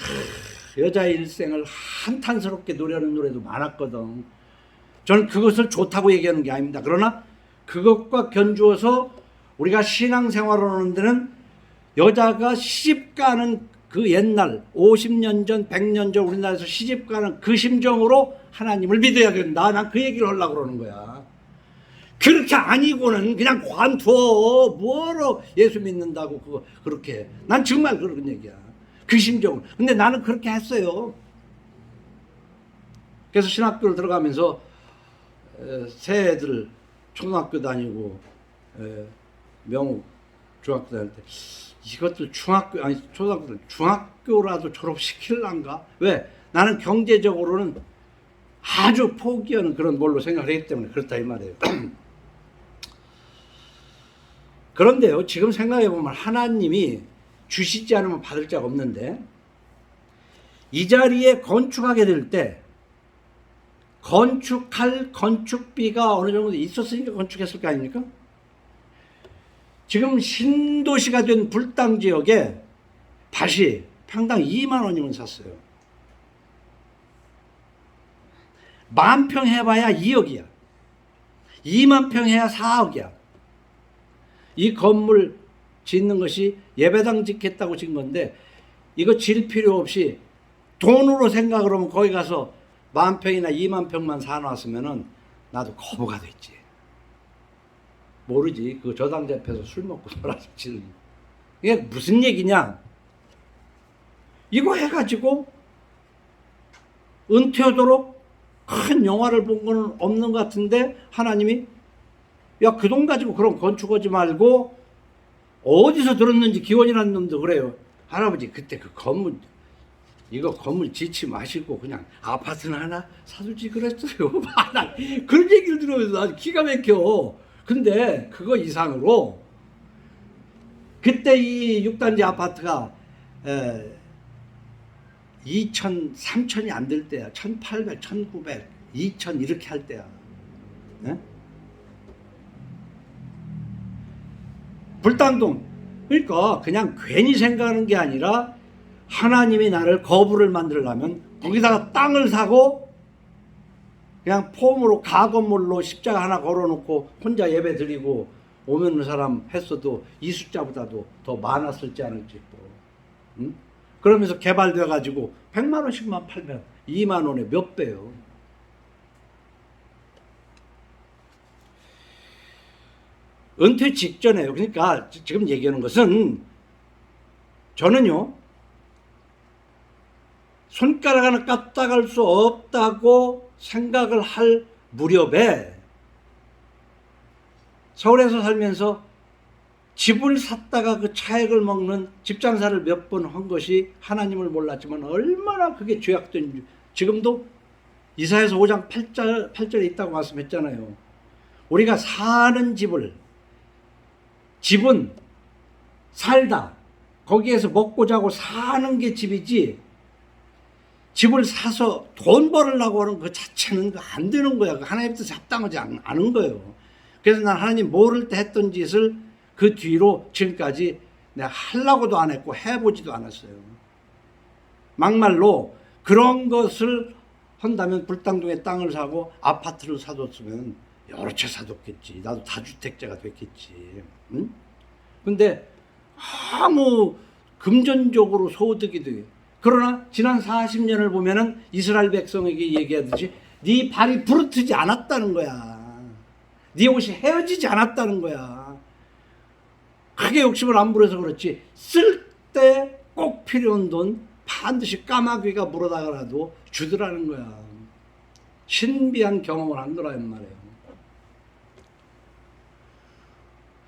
Speaker 1: 여자의 일생을 한탄스럽게 노래하는 노래도 많았거든. 저는 그것을 좋다고 얘기하는 게 아닙니다. 그러나 그것과 견주어서 우리가 신앙생활을 하는 데는 여자가 시집가는 그 옛날 50년 전 100년 전 우리나라에서 시집가는 그 심정으로 하나님을 믿어야 된다. 난 그 얘기를 하려고 그러는 거야. 그렇게 아니고는 그냥 관둬. 뭐로 예수 믿는다고 그거 그렇게. 난 정말 그런 얘기야. 그 심정을. 근데 나는 그렇게 했어요. 그래서 신학교를 들어가면서 새 애들 초등학교 다니고 명옥 중학교 다닐 때 이것들 중학교 아니 초등학교 중학교라도 졸업시킬란가? 왜? 나는 경제적으로는 아주 포기하는 그런 걸로 생각을 했기 때문에 그렇다 이 말이에요. 그런데요, 지금 생각해 보면 하나님이 주시지 않으면 받을 자가 없는데, 이 자리에 건축하게 될 때 건축할 건축비가 어느 정도 있었으니까 건축했을 거 아닙니까? 지금 신도시가 된 불당 지역에 밭이 평당 2만 원이면 샀어요. 10,000평 해봐야 2억이야. 2만 평 해야 4억이야. 이 건물 짓는 것이 예배당 짓겠다고 짓는 건데, 이거 질 필요 없이 돈으로 생각을 하면 거기 가서 10,000평이나 2만 평만 사놨으면은 나도 거부가 됐지. 모르지. 그 저당자 앞에서 술 먹고 놀아주지. 이게 무슨 얘기냐? 이거 해가지고 은퇴하도록 큰 영화를 본 건 없는 것 같은데 하나님이 야, 그 돈 가지고 그런 건축하지 말고 어디서 들었는지 기원이라는 놈도 그래요. 할아버지 그때 그 건물 이거 건물 짓지 마시고 그냥 아파트나 하나 사두지 그랬어요. 그런 얘기를 들으면서 아주 기가 막혀. 근데 그거 이상으로 그때 이 6단지 아파트가 2천, 3천이 안 될 때야. 1,800, 1,900, 2천 이렇게 할 때야. 네? 불당동. 그러니까 그냥 괜히 생각하는 게 아니라 하나님이 나를 거부를 만들려면 거기다가 땅을 사고 그냥 폼으로 가건물로 십자가 하나 걸어놓고 혼자 예배 드리고 오는 사람 했어도 이 숫자보다도 더 많았을지 않을지 또. 응? 그러면서 개발돼 가지고 100만 원씩만 팔면 2만 원에 몇 배요. 은퇴 직전에요. 그러니까 지금 얘기하는 것은 저는요 손가락 하나 까딱할 수 없다고 생각을 할 무렵에 서울에서 살면서 집을 샀다가 그 차액을 먹는 집장사를 몇 번 한 것이 하나님을 몰랐지만 얼마나 그게 죄악된, 지금도 이사야서 5장 8절에 있다고 말씀했잖아요. 우리가 사는 집은 살다 거기에서 먹고 자고 사는 게 집이지 집을 사서 돈 벌으려고 하는 그 자체는 안 되는 거야. 하나님부터 잡당하지 않은 거예요. 그래서 난 하나님 모를 때 했던 짓을 그 뒤로 지금까지 내가 하려고도 안 했고 해보지도 않았어요. 막말로 그런 것을 한다면 불당동에 땅을 사고 아파트를 사뒀으면 여러 채 사뒀겠지. 나도 다주택자가 됐겠지. 응? 근데 아무 금전적으로 소득이 돼. 그러나 지난 40년을 보면은 이스라엘 백성에게 얘기하듯이 네 발이 부르트지 않았다는 거야. 네 옷이 헤어지지 않았다는 거야. 크게 욕심을 안 부려서 그렇지 쓸 때 꼭 필요한 돈 반드시 까마귀가 물어다가라도 주더라는 거야. 신비한 경험을 한 거란 말이에요.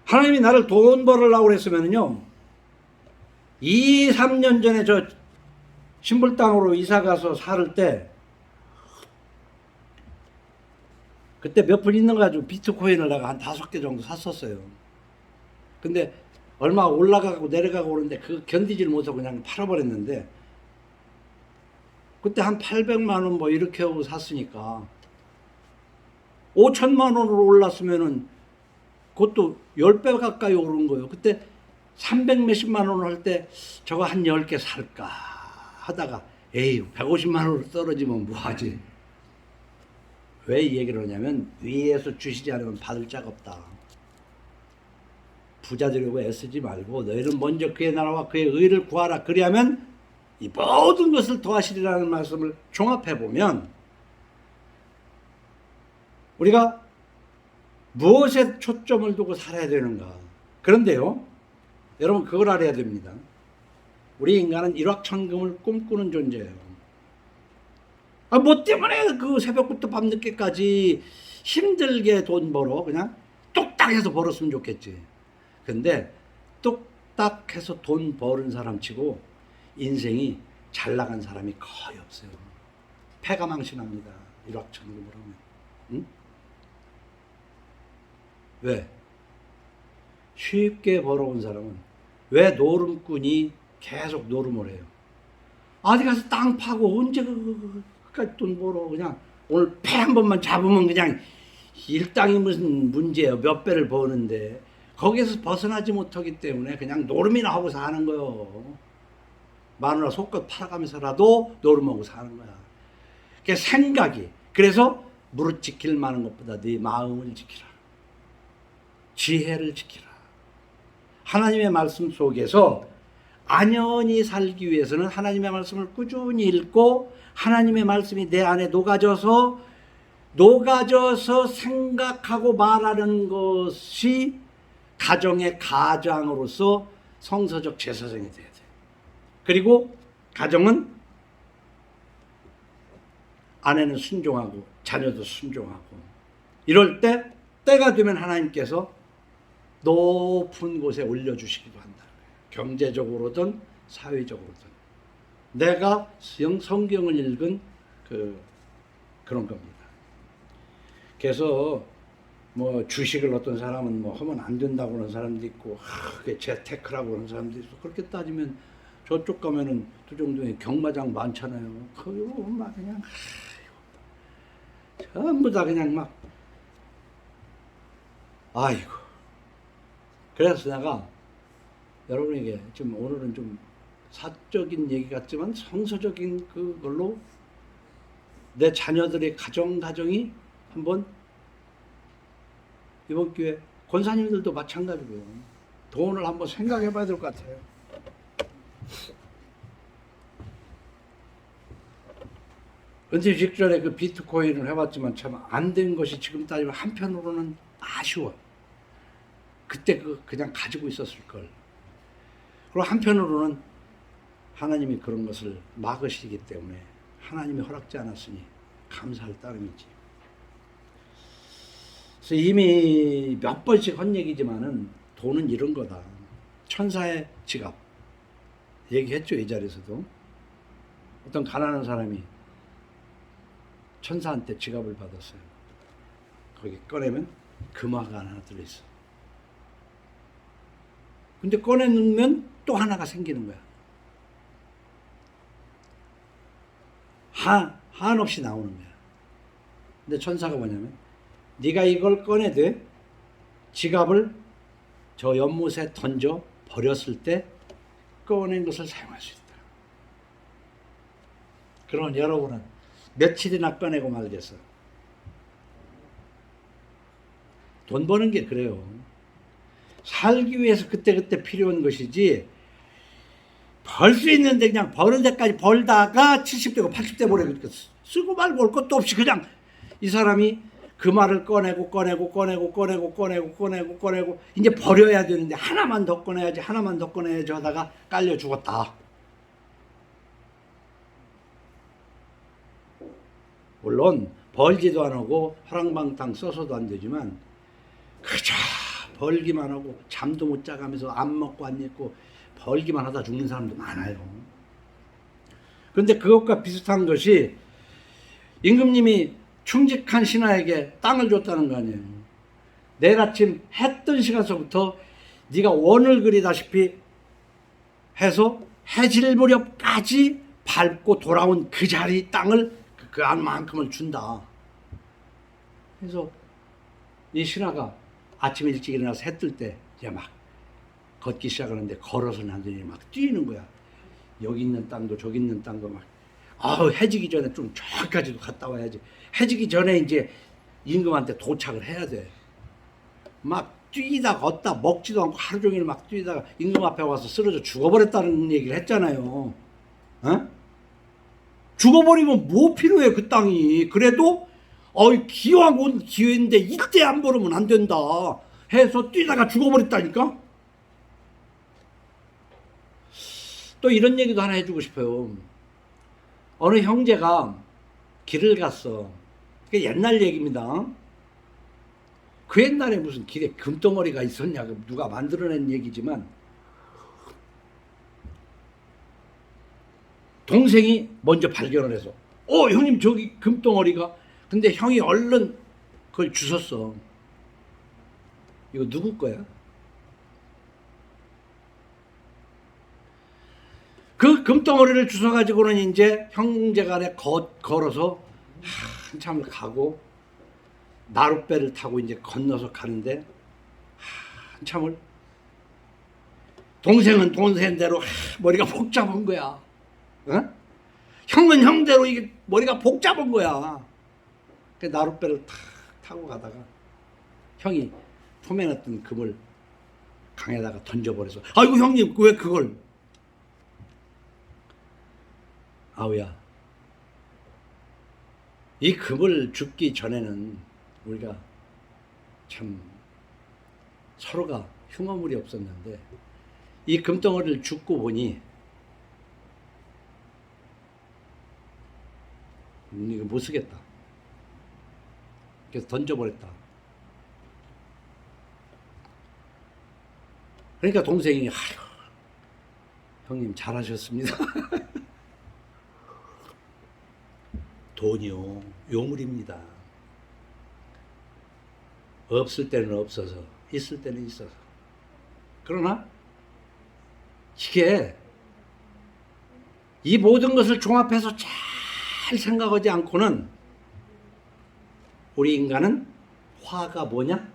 Speaker 1: 하나님이 나를 돈 벌으려고 했으면요 2, 3년 전에 저 신불당으로 이사가서 살 때 그때 몇 푼 있는 거 가지고 비트코인을 내가 한 5개 정도 샀었어요. 근데 얼마 올라가고 내려가고 그러는데 그거 견디질 못하고 그냥 팔아버렸는데 그때 한 800만 원 뭐 이렇게 하고 샀으니까 5천만 원으로 올랐으면은 그것도 10배 가까이 오른 거예요. 그때 300 몇십만 원을 할 때 저거 한 10개 살까 하다가 에이 150만 원으로 떨어지면 뭐하지. 왜 이 얘기를 하냐면 위에서 주시지 않으면 받을 자가 없다. 부자 되려고 애쓰지 말고 너희는 먼저 그의 나라와 그의 의를 구하라. 그리하면 이 모든 것을 더하시리라는 말씀을 종합해보면 우리가 무엇에 초점을 두고 살아야 되는가. 그런데요 여러분 그걸 알아야 됩니다. 우리 인간은 일확천금을 꿈꾸는 존재예요. 뭐 때문에 그 새벽부터 밤늦게까지 힘들게 돈 벌어. 그냥 뚝딱 해서 벌었으면 좋겠지. 근데 뚝딱 해서 돈 버는 사람 치고 인생이 잘 나간 사람이 거의 없어요. 패가망신합니다. 일확천금을 하면. 응? 왜? 쉽게 벌어온 사람은 왜 노름꾼이 계속 노름을 해요? 어디 가서 땅 파고 언제 그까지 돈 벌어. 그냥 오늘 패 한 번만 잡으면 그냥 일당이 무슨 문제예요. 몇 배를 버는데 거기에서 벗어나지 못하기 때문에 그냥 노름이나 하고 사는 거예요. 마누라 속껏 팔아가면서라도 노름하고 사는 거야. 그게 생각이. 그래서 무릇 지킬 만한 것보다 네 마음을 지키라. 지혜를 지키라. 하나님의 말씀 속에서 안연히 살기 위해서는 하나님의 말씀을 꾸준히 읽고 하나님의 말씀이 내 안에 녹아져서 녹아져서 생각하고 말하는 것이 가정의 가장으로서 성서적 제사장이 돼야 돼. 그리고 가정은 아내는 순종하고 자녀도 순종하고 이럴 때 때가 되면 하나님께서 높은 곳에 올려주시기도 한다. 경제적으로든 사회적으로든 내가 성경을 읽은 그런 겁니다. 그래서 뭐 주식을 어떤 사람은 뭐 하면 안 된다고 하는 사람도 있고 그게 재테크라고 하는 사람도 있고 그렇게 따지면 저쪽 가면은 그 정도의 경마장 많잖아요. 그거 막 그냥 전부 다 그냥 막 아이고. 그래서 내가 여러분에게 좀 오늘은 좀 사적인 얘기 같지만 성서적인 그걸로 내 자녀들의 가정이 한번 이번 기회에 권사님들도 마찬가지고요. 돈을 한번 생각해 봐야 될 것 같아요. 은퇴 직전에 그 비트코인을 해봤지만 참 안 된 것이 지금 따지면 한편으로는 아쉬워. 그때 그냥 가지고 있었을 걸. 그리고 한편으로는 하나님이 그런 것을 막으시기 때문에 하나님이 허락지 않았으니 감사할 따름이지. 그래서 이미 몇 번씩 한 얘기지만은 돈은 이런 거다. 천사의 지갑 얘기했죠, 이 자리에서도. 어떤 가난한 사람이 천사한테 지갑을 받았어요. 거기 꺼내면 금화가 하나 들어있어. 근데 꺼내놓으면 또 하나가 생기는 거야. 한없이 나오는 거야. 근데 천사가 뭐냐면 네가 이걸 꺼내되 지갑을 저 연못에 던져 버렸을 때 꺼낸 것을 사용할 수 있다. 그러면 여러분은 며칠이나 꺼내고 말겠어. 돈 버는 게 그래요. 살기 위해서 그때그때 필요한 것이지 벌 수 있는데 그냥 버는 데까지 벌다가 70대고 80대 보내 쓰고 말고 올 것도 없이 그냥 이 사람이 그 말을 꺼내고 이제 버려야 되는데 하나만 더 꺼내야지 하다가 깔려 죽었다. 물론 벌지도 안 하고 허랑방탕 써서도 안 되지만 그저 벌기만 하고 잠도 못 자가면서 안 먹고 안 입고 벌기만 하다 죽는 사람도 많아요. 그런데 그것과 비슷한 것이 임금님이 충직한 신하에게 땅을 줬다는 거 아니에요. 내일 아침 해 뜬 시간서부터 네가 원을 그리다시피 해서 해질 무렵까지 밟고 돌아온 그 자리 땅을 그 안만큼을 준다. 그래서 이 신하가 아침 일찍 일어나서 해 뜰 때 이제 막 걷기 시작하는데 걸어서는 안 되니 막 뛰는 거야. 여기 있는 땅도 저기 있는 땅도 막 해지기 전에 좀 저기까지도 갔다 와야지. 해지기 전에 이제 임금한테 도착을 해야 돼. 막 뛰다 걷다 먹지도 않고 하루 종일 막 뛰다가 임금 앞에 와서 쓰러져 죽어버렸다는 얘기를 했잖아요. 어? 죽어버리면 뭐 필요해 그 땅이. 그래도 기왕 온 기회인데 이때 안 버리면 안 된다 해서 뛰다가 죽어버렸다니까. 또 이런 얘기도 하나 해주고 싶어요. 어느 형제가 길을 갔어. 그게 옛날 얘기입니다. 그 옛날에 무슨 길에 금덩어리가 있었냐 누가 만들어낸 얘기지만 동생이 먼저 발견을 해서 형님 저기 금덩어리가. 근데 형이 얼른 그걸 주웠어. 이거 누구 거야? 그 금덩어리를 주워가지고는 이제 형제간에 걸어서 한참을 가고 나룻배를 타고 이제 건너서 가는데 한참을 동생은 동생대로 머리가 복잡한 거야. 어? 형은 형대로 이게 머리가 복잡한 거야. 그 나룻배를 탁 타고 가다가 형이 품에 넣었던 금을 강에다가 던져버려서 아이고 형님 왜 그걸. 아우야 이 금을 줍기 전에는 우리가 참 서로가 흉어물이 없었는데 이 금덩어리를 줍고 보니 이거 못 쓰겠다. 그래서 던져버렸다. 그러니까 동생이 아유, 형님 잘하셨습니다. 돈이요 요물입니다. 없을 때는 없어서 있을 때는 있어서. 그러나 이게 이 모든 것을 종합해서 잘 생각하지 않고는 우리 인간은 화가 뭐냐?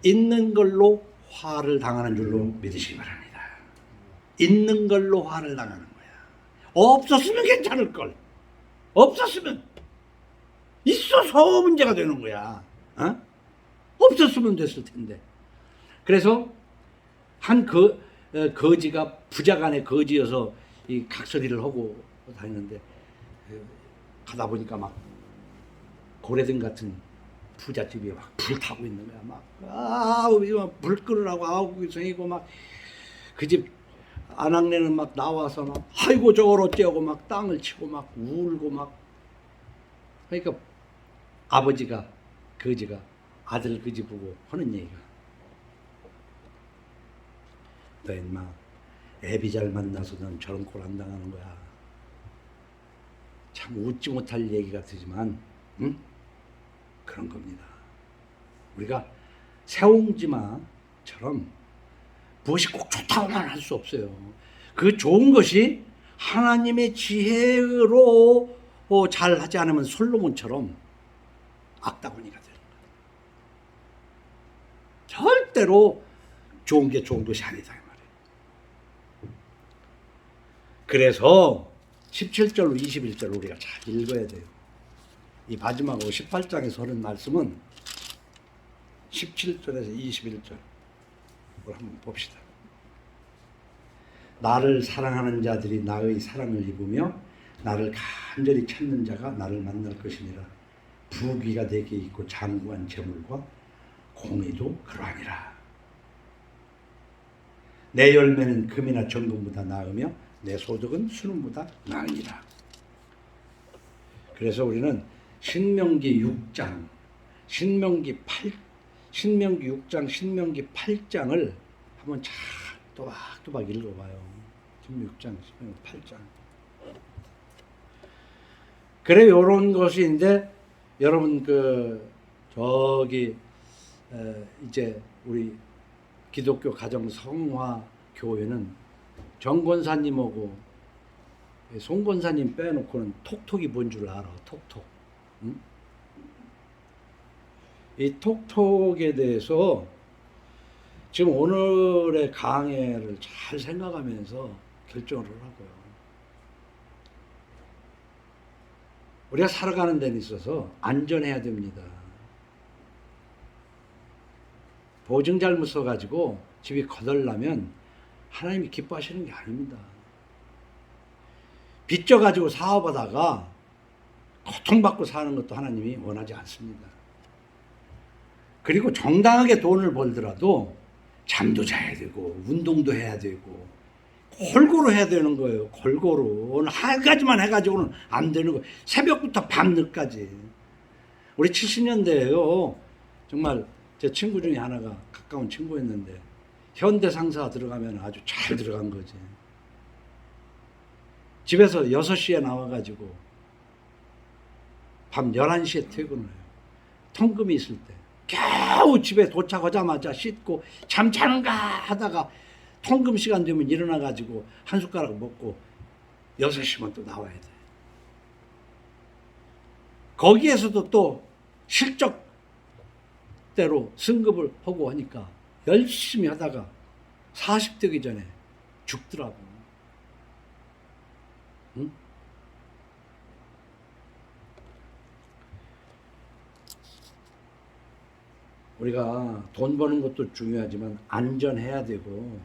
Speaker 1: 있는 걸로 화를 당하는 줄로 믿으시기 바랍니다. 있는 걸로 화를 당하는 거야. 없었으면 괜찮을 걸. 없었으면 있어서 문제가 되는 거야. 어? 없었으면 됐을 텐데. 그래서 한 거지가 부자간의 거지여서 이 각설이를 하고 다니는데 가다 보니까 막 고래등 같은 부잣집이 막 불타고 있는 거야. 막 불 끄르라고 아우성이고 막 그 집 아낙네는 막 나와서 막 아이고 저걸 어째고 막 땅을 치고 막 울고 막. 그러니까 아버지가 거지가 아들 거지 보고 하는 얘기가 너 인마 애비 잘 만나서 넌 저런 꼴 안 당하는 거야. 참 웃지 못할 얘기 같으지만 응? 그런 겁니다. 우리가 새옹지마처럼 무엇이 꼭 좋다고만 할 수 없어요. 그 좋은 것이 하나님의 지혜로 잘 하지 않으면 솔로몬처럼 악다구니가 되는 거예요. 절대로 좋은 게 좋은 것이 아니다 이 말이에요. 그래서 17절로 21절 우리가 잘 읽어야 돼요. 이 마지막으로 18장에서 하는 말씀은 17절에서 21절 한번 봅시다. 나를 사랑하는 자들이 나의 사랑을 입으며 나를 간절히 찾는 자가 나를 만날 것이니라. 부귀가 내게 있고 장구한 재물과 공의도 그러하니라. 내 열매는 금이나 정금보다 나으며 내 소득은 순금보다 나으니라. 그래서 우리는 신명기 6장, 신명기 6장, 신명기 8장을 한번 잘 또박또박 읽어봐요. 신명기 6장, 신명기 8장. 그래 요런 것인데 여러분 이제 우리 기독교 가정 성화 교회는 정권사님하고 송권사님 빼놓고는 톡톡이 뭔 줄 알아. 톡톡. 응? 이 톡톡에 대해서 지금 오늘의 강해를 잘 생각하면서 결정을 하라고요. 우리가 살아가는 데는 있어서 안전해야 됩니다. 보증 잘못 써가지고 집이 거덜나면 하나님이 기뻐하시는 게 아닙니다. 빚져가지고 사업하다가 고통받고 사는 것도 하나님이 원하지 않습니다. 그리고 정당하게 돈을 벌더라도 잠도 자야 되고 운동도 해야 되고 골고루 해야 되는 거예요. 골고루. 오늘 한 가지만 해가지고는 안 되는 거예요. 새벽부터 밤늦까지. 우리 70년대에요. 정말 제 친구 중에 하나가 가까운 친구였는데 현대상사 들어가면 아주 잘 들어간 거지. 집에서 6시에 나와가지고 밤 11시에 퇴근을 해요. 통금이 있을 때. 겨우 집에 도착하자마자 씻고 잠자는가 하다가 통금 시간 되면 일어나가지고 한 숟가락 먹고 6시면 또 나와야 돼. 거기에서도 또 실적대로 승급을 하고 하니까 열심히 하다가 40 되기 전에 죽더라고. 응? 우리가 돈 버는 것도 중요하지만 안전해야 되고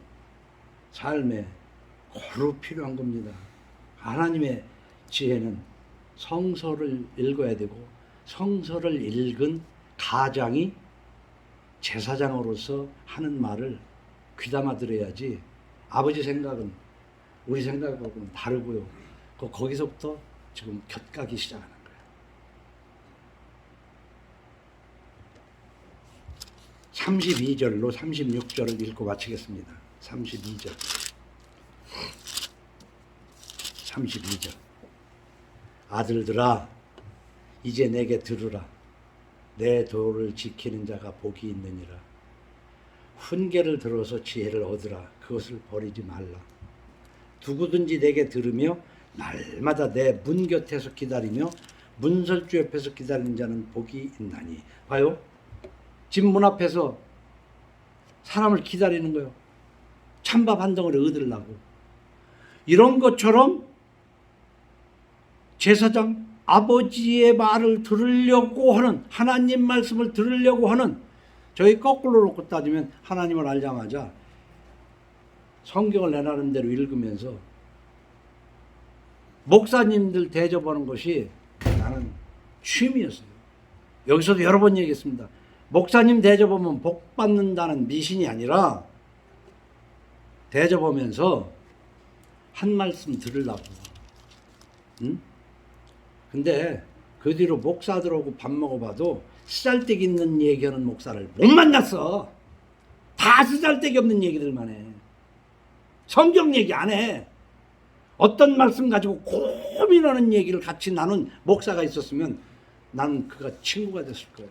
Speaker 1: 삶에 고루 필요한 겁니다. 하나님의 지혜는 성서를 읽어야 되고 성서를 읽은 가장이 제사장으로서 하는 말을 귀담아 들어야지 아버지 생각은 우리 생각하고는 다르고요. 거기서부터 지금 곁가기 시작하는 거예요. 32절로 36절을 읽고 마치겠습니다. 32절. 아들들아 이제 내게 들으라. 내 도를 지키는 자가 복이 있느니라. 훈계를 들어서 지혜를 얻으라. 그것을 버리지 말라. 누구든지 내게 들으며 날마다 내 문 곁에서 기다리며 문설주 옆에서 기다리는 자는 복이 있나니. 봐요. 집 문 앞에서 사람을 기다리는 거요. 찬밥 한 덩어리 얻으려고. 이런 것처럼 제사장 아버지의 말을 들으려고 하는, 하나님 말씀을 들으려고 하는, 저희 거꾸로 놓고 따지면 하나님을 알자마자 성경을 내 나름대로 읽으면서 목사님들 대접하는 것이 나는 취미였어요. 여기서도 여러 번 얘기했습니다. 목사님 대접하면 복 받는다는 미신이 아니라 대접하면서 한 말씀 들으려고. 응? 근데 그 뒤로 목사들하고 밥 먹어봐도 쓰잘데기 있는 얘기하는 목사를 못 만났어. 다 쓰잘데기 없는 얘기들만 해. 성경 얘기 안 해. 어떤 말씀 가지고 고민하는 얘기를 같이 나눈 목사가 있었으면 나는 그가 친구가 됐을 거예요.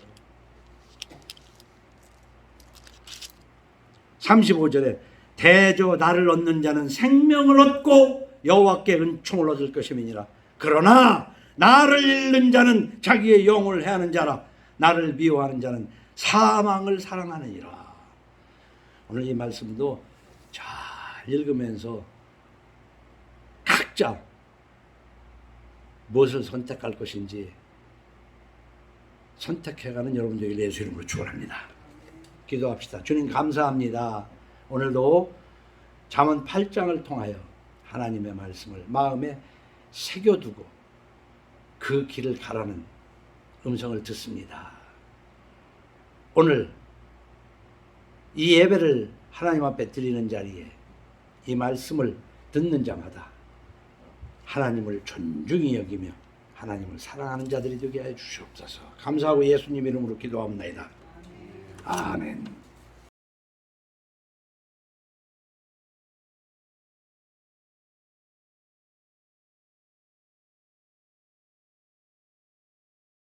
Speaker 1: 35절에 대저 나를 얻는 자는 생명을 얻고 여호와께 은총을 얻을 것임이니라. 그러나 나를 잃는 자는 자기의 영혼을 해하는 자라. 나를 미워하는 자는 사망을 사랑하느니라. 오늘 이 말씀도 잘 읽으면서 각자 무엇을 선택할 것인지 선택해가는 여러분들 예수 이름으로 축원합니다. 기도합시다. 주님 감사합니다. 오늘도 잠언 8장을 통하여 하나님의 말씀을 마음에 새겨두고 그 길을 가라는 음성을 듣습니다. 오늘 이 예배를 하나님 앞에 드리는 자리에 이 말씀을 듣는 자마다 하나님을 존중히 여기며 하나님을 사랑하는 자들이 되게 해 주시옵소서. 감사하고 예수님 이름으로 기도합니다. 아멘.